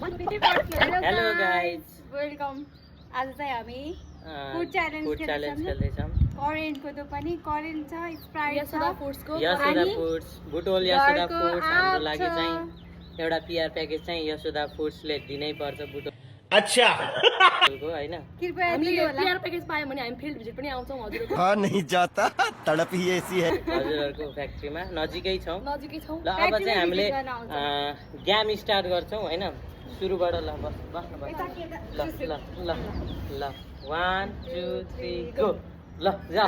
Hello guys, welcome. आज चाहिँ हामी फुड च्यालेन्ज खेल्दैछौँ। करेन्टको त पनि करेन्ट छ, स्प्राइट छ, यशोदा फुड्स, बुटोल यशोदा फुड्स हाम्रो लागि चाहिँ एउटा पिआर प्याकेज चाहिँ यशोदा फुड्सले दिनै पर्छ बुटोल। अच्छा हैन, कृपया दिनु होला। पिआर प्याकेज पायो भने हामी फिल्ड भिजिट पनि आउँछौँ हजुरको। नहीं जाता, तड़प ही ऐसी है। हजुरहरुको फ्याक्ट्रीमा नजिकै छौँ। छौँ। ल अब चाहिँ हामीले गेम स्टार्ट गर्छौँ हैन। सुरुबाट ल बस बस्नु पर्छ। ल ल ल ल 1 2 3 गो। ल जा।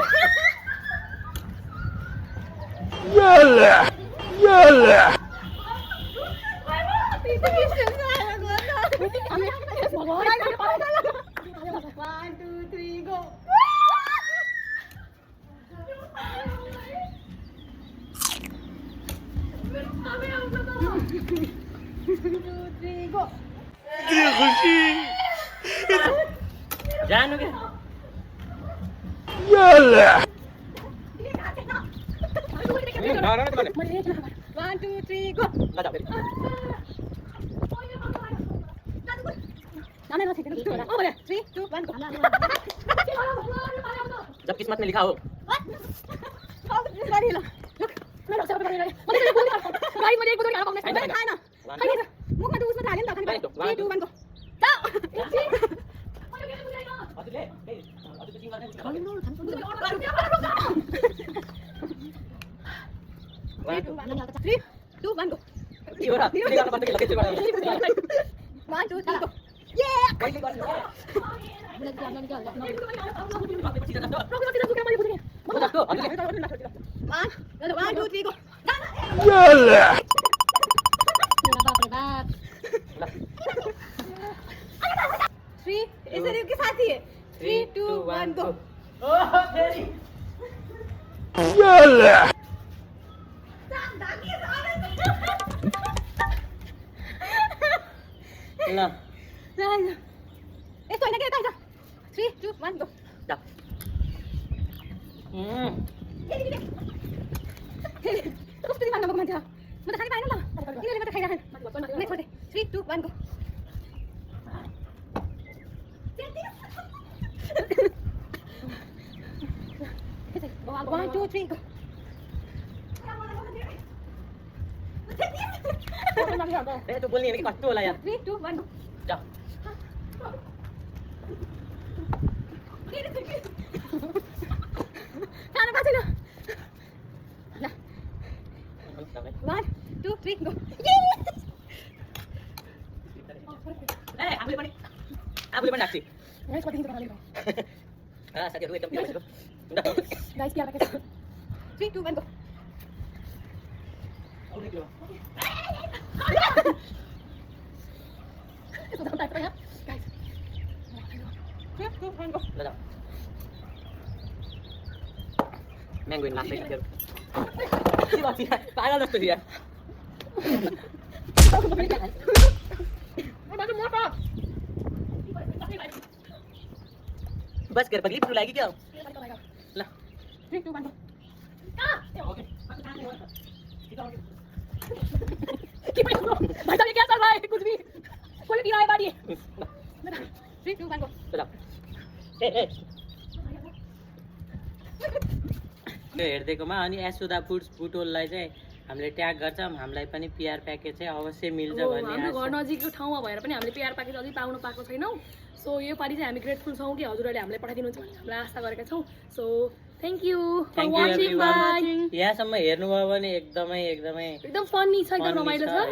याला 1 2 3 गो। खुशी जानु के याला 1 2 3 गो। Three, two, one, go. जब किस्मत में लिखा हो। गाडी ल। लुक, गाडी मध्ये एक बोतल खाना खाएन। मुखमा त उसमा त हाल्यो नि त खाने। 3 2 1 गो। हजुरले हजुरको टिम गर्ने Three, two, one, go. के हो र के गर्न पर्छ के लगे चाहिँ 1 2 3 गो। Yeah! कहिले गर्ने हो जस्तो हजुरले 1 2 3 गो। याला Three, यसरी के साथी? 3 2 1 गो। ओह फेरि याला ल यस्तो होइन के यता 3 2 1 गो। जा कस्तो दिमाग नभएको मान्छे हो। म त खानै पाएन नि त। किनले मात्र खाइराखेँ। नेक्स्ट बर्थडे 3 2 1 गो। One, two, three, go. ए तँ बोल्ने होइन कि कस्तो होला यार 3 2 1 गो। जा खाना पाएको छैन। ल 1 2 3 गो। ए आफूले पनि राख्छु साथीहरू एकदम प्यारो छु। गाइस पिआर प्याकेज 3 2 1 गो। यस्तो दाम टाइप यहाँ गाइस 3 2 1 गो। ल म्याङ्गो लाग्छ साथीहरू के गर्छ यार पागल जस्तो थियो यार बस कर पगली लाएगी क्या ल 3 2 1 गो। भाई साहब ये क्या चल रहा है कुछ भी कोई पी रहा है बाड़ी 3 2 1 गो। ल ए हेर्दैकोमा अनि यशोदा फुड्स बुटोललाई चाहिँ हामीले ट्याग गर्छौँ। हामीलाई पनि पिआर प्याकेज चाहिँ अवश्य मिल्छ भन्ने हाम्रो घर आशा नजिकको ठाउँमा भएर पनि हामीले पिआर प्याकेज अझै पाउन पाएको छैनौँ। सो यो पालि चाहिँ हामी ग्रेटफुल छौँ कि हजुरहरूले हामीलाई पठाइदिनुहुन्छ भन्ने हामीले आशा गरेका छौँ। So thank you for thank you watching. Everyone. यहाँसम्म हेर्नुभयो भने एकदमै एकदम फनी छ, एकदम funny रमाइलो छ। छ।